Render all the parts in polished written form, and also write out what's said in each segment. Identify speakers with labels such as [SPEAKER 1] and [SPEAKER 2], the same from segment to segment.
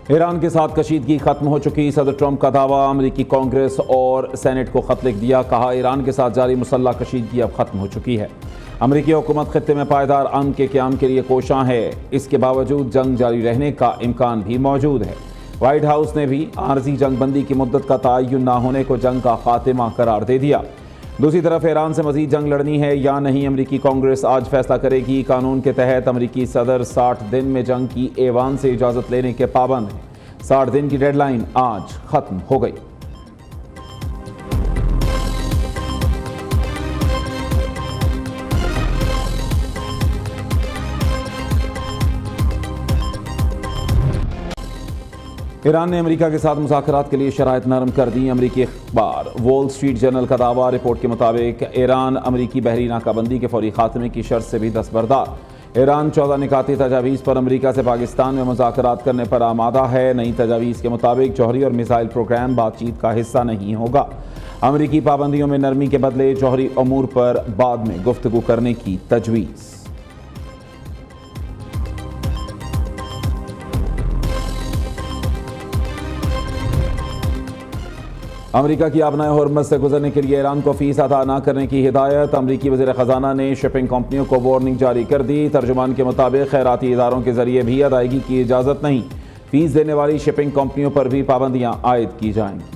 [SPEAKER 1] Iran के साथ कशीदगी खत्म हो चुकी। सदर ट्रंप का दावा, अमेरिकी कांग्रेस और सेनेट को खत लिख दिया। कहा, ईरान के साथ जारी मुसल्लह कशीदगी अब खत्म हो चुकी है। अमेरिकी हुकूमत खित्ते में पायदार अमन के क़याम के लिए कोशां है। इसके बावजूद जंग जारी रहने का इम्कान भी मौजूद है। व्हाइट हाउस ने भी आर्जी जंगबंदी की मुद्दत का तयन न होने को जंग का खात्मा करार दे दिया। दूसरी तरफ ईरान से मजीद जंग लड़नी है या नहीं, अमेरिकी कांग्रेस आज फैसला करेगी। कानून के तहत अमेरिकी सदर 60 दिन में जंग की ऐवान से इजाज़त लेने के पाबंद हैं। 60 दिन की डेडलाइन आज खत्म हो गई। ईरान ने अमेरिका के साथ मुज़ाकरात के लिए शराइत नरम कर दी। अमेरिकी अखबार वॉल स्ट्रीट जर्नल का दावा, रिपोर्ट के मुताबिक ईरान अमेरिकी बहरी नाकाबंदी के फौरी खात्मे की शर्त से भी दस्तबरदार। ईरान 14 निकाती तजावीज़ पर अमेरिका से पाकिस्तान में मुज़ाकरात करने पर आमादा है। नई तजावीज़ के मुताबिक जौहरी और मिसाइल प्रोग्राम बातचीत का हिस्सा नहीं होगा। अमेरिकी पाबंदियों में नरमी के बदले जौहरी अमूर पर बाद में गुफ्तगू करने की तजवीज़। अमेरिका की आबनाए हॉर्मज़ से गुजरने के लिए ईरान को फीस अदा न करने की हिदायत। अमेरिकी वज़ीर ख़जाना ने शिपिंग कंपनियों को वार्निंग जारी कर दी। तर्जुमान के मुताबिक खैराती इदारों के जरिए भी अदायगी की इजाज़त नहीं। फीस देने वाली शिपिंग कंपनियों पर भी पाबंदियाँ आयद की जाएंगी।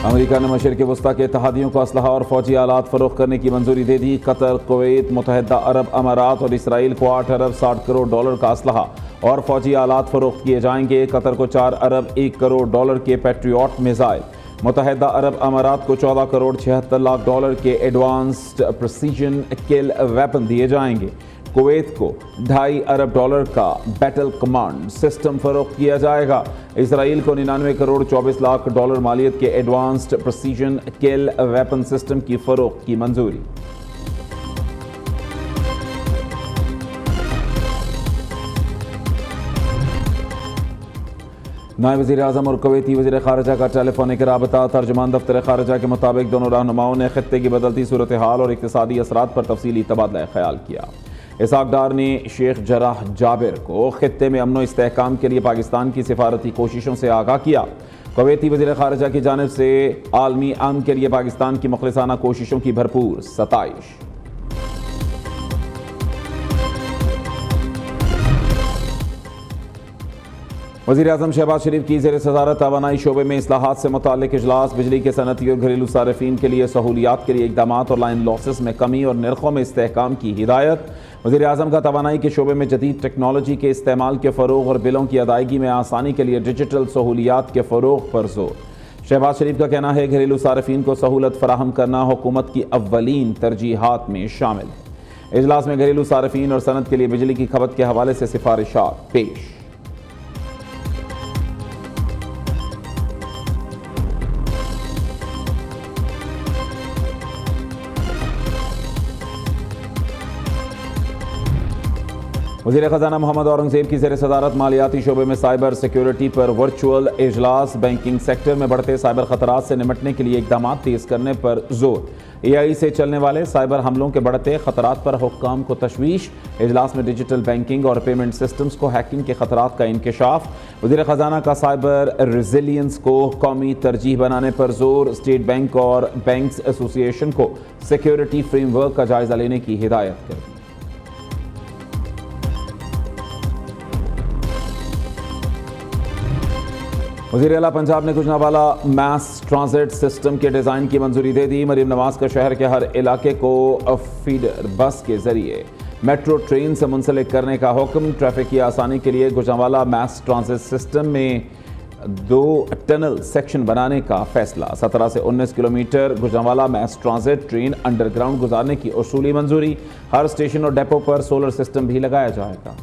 [SPEAKER 1] अमेरिका ने मशरिक़ वस्ता के इत्तेहादियों को असलहा और फौजी आलात फ़रोख्त करने की मंजूरी दे दी। कतर, कुवैत, मुत्तहिदा अरब अमारात और इसराइल को 8 अरब 60 करोड़ डॉलर का असलहा और फौजी आलात फ़रोख्त किए जाएंगे। कतर को 4 अरब 1 करोड़ डॉलर के पैट्रियट मिसाइल, मुत्तहिदा अरब अमारात को 14 करोड़ 76 लाख डॉलर के एडवांस्ड प्रिसीजन किल वेपन दिए जाएंगे। कुवैत को 2.5 अरब डॉलर का बैटल कमांड सिस्टम फरोख्त किया जाएगा। इसराइल को 99 करोड़ 24 लाख डॉलर मालियत के एडवांस्ड प्रिसीजन किल वेपन सिस्टम की फरोख्त की मंजूरी। नायब वज़ीर आज़म और कुवैती वज़ीर ख़ारिजा का टेलीफोनिक राबता। तर्जुमान दफ्तर ख़ारिजा के मुताबिक दोनों रहनुमाओं ने खित्ते की बदलती सूरत हाल और इक़्तिसादी असरात पर तफसीली तबादला ख्याल किया। इसहाक डार ने शेख जराह जाबिर को खित्ते में अमन व इस्तेहकाम के लिए पाकिस्तान की सिफारती कोशिशों से आगाह किया। कुवैती वज़ीर ख़ारिजा की जानिब से आलमी अमन के लिए पाकिस्तान की मुखलिसाना कोशिशों की भरपूर सताइश। वज़ीर आज़म शहबाज शरीफ की ज़ेर सदारत तवानाई शोबे में इस्लाहात से मुताल्लिक़ इजलास। बिजली के सनती और घरेलू सारिफीन के लिए सहूलियात के लिए इक़दाम और लाइन लॉसेस में कमी और नरखों में इस्तेहकाम की हिदायत। वज़ीर आज़म का तवानाई के शोबे में जदीद टेक्नोलॉजी के इस्तेमाल के फ़रोग़ और बिलों की अदायगी में आसानी के लिए डिजिटल सहूलियात के फ़रोग़ पर जोर। शहबाज शरीफ का कहना है, घरेलू सारिफीन को सहूलत फराहम करना हुकूमत की अव्वलीन तरजीहात में शामिल है। इजलास में घरेलू सारिफीन और सनत के लिए बिजली की खपत के हवाले से सिफारिशात पेश। वज़ीर ख़जाना मोहम्मद औरंगज़ेब की ज़ेर सदारत मालियाती शोबे में साइबर सिक्योरिटी पर वर्चुअल इजलास। बैंकिंग सेक्टर में बढ़ते साइबर ख़तरात से निपटने के लिए इक़दाम तेज़ करने पर जोर। AI से चलने वाले साइबर हमलों के बढ़ते ख़तरात पर हुक्काम को तशवीश। इजलास में डिजिटल बैंकिंग और पेमेंट सिस्टम्स को हैकिंग के ख़तरात का इंकशाफ। वज़ीर ख़जाना का साइबर रेजिलियंस को कौमी तरजीह बनाने पर जोर। स्टेट बैंक और बैंक्स एसोसिएशन को सिक्योरिटी फ्रेमवर्क का जायज़ा लेने की हिदायत कर दी। वज़ीर आला पंजाब ने गुजरांवाला मास ट्रांजिट सिस्टम के डिज़ाइन की मंजूरी दे दी। मरीम नवाज का शहर के हर इलाके को फीडर बस के जरिए मेट्रो ट्रेन से मुंसलिक करने का हुक्म। ट्रैफिक की आसानी के लिए गुजरांवाला मास ट्रांजिट सिस्टम में 2 टनल सेक्शन बनाने का फैसला। 17 से 19 किलोमीटर गुजरांवाला मास ट्रांजिट ट्रेन अंडरग्राउंड गुजारने की उसूली मंजूरी। हर स्टेशन और डेपो पर सोलर सिस्टम भी लगाया जाएगा।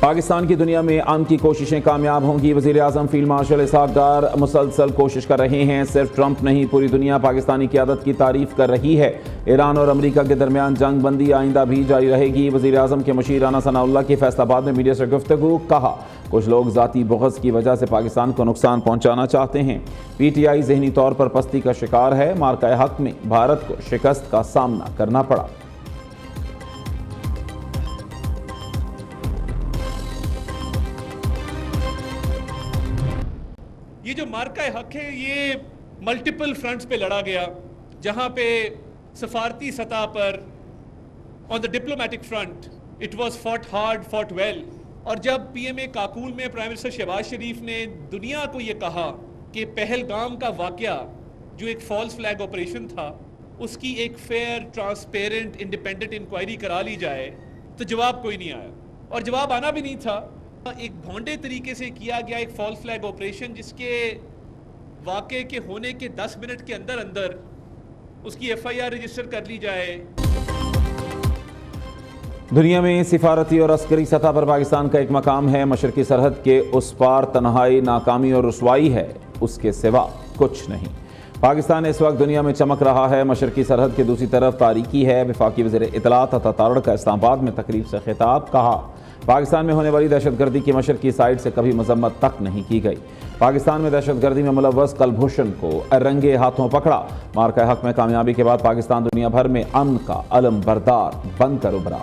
[SPEAKER 1] पाकिस्तान की दुनिया में अमन की कोशिशें कामयाब होंगी। वज़ीर आज़म फील्ड मार्शल इसहाक डार मुसलसल कोशिश कर रहे हैं। सिर्फ ट्रंप नहीं, पूरी दुनिया पाकिस्तानी क़यादत की तारीफ कर रही है। ईरान और अमेरिका के दरमियान जंग बंदी आइंदा भी जारी रहेगी। वज़ीर आज़म के मुशीर राना सनाउल्लाह की फैसलाबाद में मीडिया से गुफ्तगू। कहा, कुछ लोग ज़ाती बुग़्ज़ की वजह से पाकिस्तान को नुकसान पहुंचाना चाहते हैं। PTI ज़हनी तौर पर पस्ती का शिकार है। मार्का हक में भारत को शिकस्त का सामना करना पड़ा।
[SPEAKER 2] ये जो मार्का हक है ये मल्टीपल फ्रंट्स पे लड़ा गया, जहां पे सफारती सतह पर on the diplomatic front it was fought hard fought well. और जब PMA काकूल में प्राइम मिनिस्टर शहबाज शरीफ ने दुनिया को ये कहा कि पहलगाम का वाकया जो एक फॉल्स फ्लैग ऑपरेशन था उसकी एक फेयर, ट्रांसपेरेंट, इंडिपेंडेंट इंक्वायरी करा ली जाए, तो जवाब कोई नहीं आया। और जवाब आना भी नहीं था। एक भोंडे तरीके से किया गया एक फॉल्स फ्लैग ऑपरेशन जिसके वाकये के होने के 10 मिनट के अंदर अंदर उसकी FIR रजिस्टर कर ली जाए।
[SPEAKER 1] दुनिया में सिफारती और अस्करी सतह पर पाकिस्तान का एक मकाम है। मशरकी सरहद के उस पार तन्हाई, नाकामी और रुसवाई है, उसके सिवा कुछ नहीं। पाकिस्तान इस वक्त दुनिया में चमक रहा है। मशरकी सरहद के दूसरी तरफ तारीकी है। वफाकी वज़ीर इत्तलात अता तारड़ का इस्लामाबाद में तकरीब से खिताब। कहा, पाकिस्तान में होने वाली दहशतगर्दी की मशरकी साइड से कभी मजम्मत तक नहीं की गई। पाकिस्तान में दहशतगर्दी में मुलव्वस कलभूषण को रंगे हाथों पकड़ा। मार्का हक में कामयाबी के बाद पाकिस्तान दुनिया भर में अमन का अलम बरदार बनकर उभरा।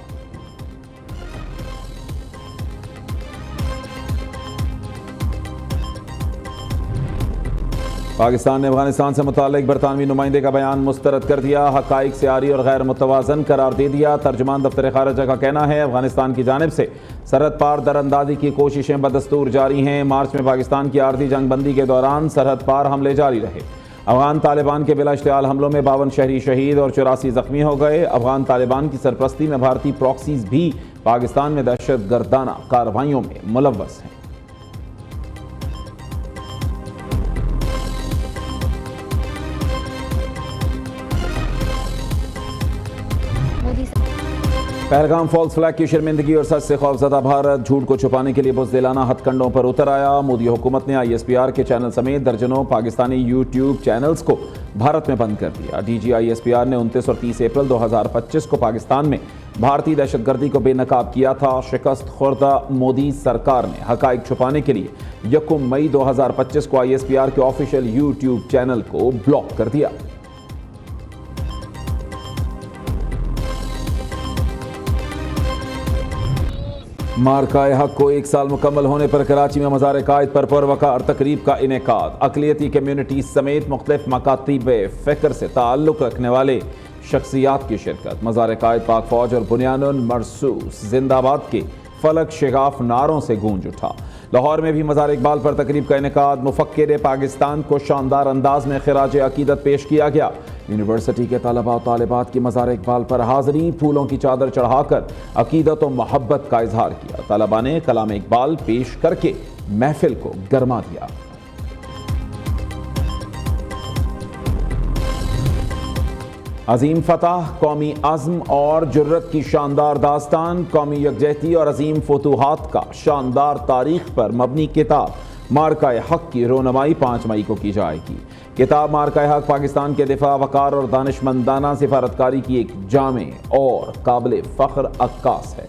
[SPEAKER 1] पाकिस्तान ने अफगानिस्तान से मुताल्लिक बरतानवी नुमाइंदे का बयान मुस्तरद कर दिया। हकाइक से आरी और गैर मुतवाज़न करार दे दिया। तर्जुमान दफ्तर खारजा का कहना है, अफगानिस्तान की जानिब से सरहद पार दरअंदाजी की कोशिशें बदस्तूर जारी हैं। मार्च में पाकिस्तान की आर्जी जंगबंदी के दौरान सरहद पार हमले जारी रहे। अफगान तालिबान के बिला इश्तियाल हमलों में 52 शहरी शहीद और 84 जख्मी हो गए। अफगान तालिबान की सरपरस्ती में भारतीय प्रॉक्सीज भी पाकिस्तान में दहशत गर्दाना कार्रवाइयों में मुलव्वस हैं। पहलगाम फॉल्स फ्लैग की शर्मिंदगी और सच से खौफजदा भारत झूठ को छुपाने के लिए बुज़दिलाना हथकंडों पर उतर आया। मोदी हुकूमत ने ISPR के चैनल समेत दर्जनों पाकिस्तानी YouTube चैनल्स को भारत में बंद कर दिया। DG ISPR ने 29 और 30 अप्रैल 2025 को पाकिस्तान में भारतीय दहशतगर्दी को बेनकाब किया था। शिकस्त खुर्दा मोदी सरकार ने हकाइक छुपाने के लिए 1 मई 2025 को ISPR के ऑफिशियल YouTube चैनल को ब्लॉक कर दिया। मार्का हक को 1 साल मुकम्मल होने पर कराची में मज़ार कायद पर पुरवकार तकरीब का इनेकाद। अक़लियती कम्यूनिटी समेत मुख्तलिफ मकातीब फ़िक्र से ताल्लुक़ रखने वाले शख्सियात की शिरकत। मज़ार कायद पाक फ़ौज और बुनियानुन मरसूस जिंदाबाद के फलक शिगाफ नारों से गूंज उठा। लाहौर में भी मज़ार इकबाल पर तकरीब का इनेकाद। मुफ़क्किर पाकिस्तान को शानदार अंदाज में खिराज अकीदत पेश किया गया। यूनिवर्सिटी के तलबा और तालिबात की मज़ार इकबाल पर हाज़री, फूलों की चादर चढ़ाकर अकीदत और मोहब्बत का इजहार किया। तलबा ने कलाम इकबाल पेश करके महफिल को गरमा दिया। अजीम फतह, कौमी अज़्म और जुर्रत की शानदार दास्तान, कौमी यकजहती और अजीम फतूहात का शानदार तारीख पर मबनी किताब मार्का हक की रोनमाई 5 मई को की जाएगी। किताब मार्का हक पाकिस्तान के दिफा, वकार और दानिशमंदाना सिफारतकारी की एक जामे और काबिल फ़ख्र अक्कास है।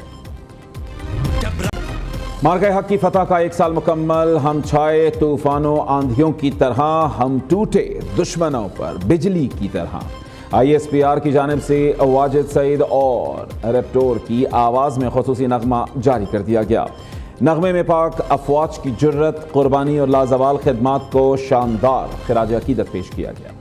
[SPEAKER 1] मार्का हक की फतह का 1 साल मुकम्मल। हम छाए तूफानों आंधियों की तरह, हम टूटे दुश्मनों पर बिजली की तरह। ISPR की जानिब से वाजिद सईद और रेप्टोर की आवाज़ में खुसूसी नगमा जारी कर दिया गया। नगमे में पाक अफवाज की जुर्रत, कुर्बानी और लाजवाल खिदमात को शानदार खिराज अकीदत पेश किया गया।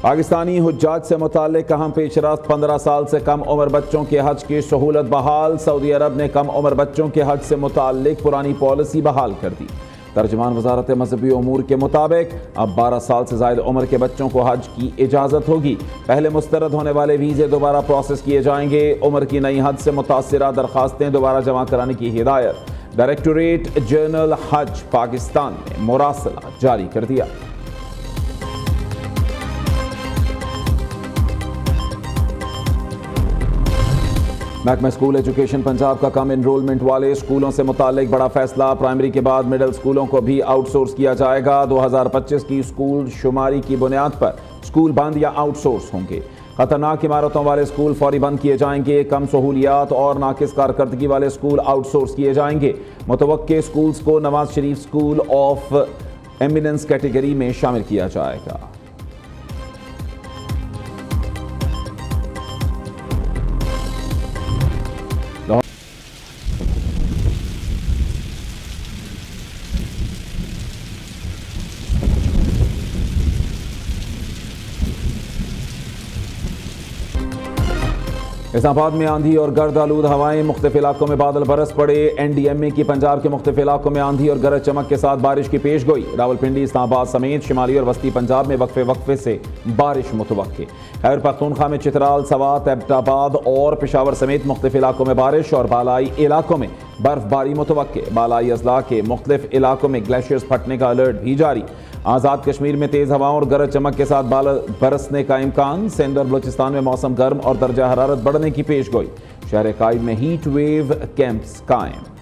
[SPEAKER 1] पाकिस्तानी हुज्जाज से मुताल्लिक अहम पेशरफ्त। 15 साल से कम उम्र बच्चों के हज की सहूलत बहाल। सऊदी अरब ने कम उम्र बच्चों के हज से मुताल्लिक पुरानी पॉलिसी बहाल कर दी। तर्जुमान वजारत मजहबी उमूर के मुताबिक अब 12 साल से ज़ायद उम्र के बच्चों को हज की इजाज़त होगी। पहले मुस्तरद होने वाले वीज़े दोबारा प्रोसेस किए जाएंगे। उम्र की नई हद से मुतासिरा दरखास्तें दोबारा जमा कराने की हिदायत डायरेक्टोरेट जनरल हज पाकिस्तान ने मुरासला जारी कर दिया। महकमा स्कूल एजुकेशन पंजाब का कम एनरोलमेंट वाले स्कूलों से मुताल्लिक बड़ा फैसला। प्राइमरी के बाद मिडिल स्कूलों को भी आउटसोर्स किया जाएगा। 2025 की स्कूल शुमारी की बुनियाद पर स्कूल बंद या आउटसोर्स होंगे। खतरनाक इमारतों वाले स्कूल फौरी बंद किए जाएंगे। कम सहूलियात और नाकिस कारकर्दगी वाले स्कूल आउटसोर्स किए जाएंगे। मुतवक्के स्कूल्स को Nawaz Sharif school of eminence category में शामिल किया जाएगा। इस्लामाबाद में आंधी और गर्द आलूद हवाएं, मुख्तलिफ इलाकों में बादल बरस पड़े। NDMA की पंजाब के मुख्तलिफ इलाकों में आंधी और गरज चमक के साथ बारिश की पेश गोई। रावलपिंडी, इस्लामाबाद समेत शिमाली और वस्ती पंजाब में वक्फे वक्फे से बारिश मुतवक्के। खैबर पख्तूनख्वा में चित्राल, सवात, एबटाबाद और पेशावर समेत मुख्तलिफ इलाकों में बारिश और बालाई इलाकों में बर्फबारी मुतवक्के। बालाई अजला के मुख्तलिफ इलाकों में ग्लेशियर्स फटने का अलर्ट भी जारी। आज़ाद कश्मीर में तेज़ हवाओं और गरज चमक के साथ बरसने का इम्कान। सिंध और बलूचिस्तान में मौसम गर्म और दर्जा हरारत बढ़ने की पेश गोई। शहर कायद में हीट वेव कैंप्स कायम।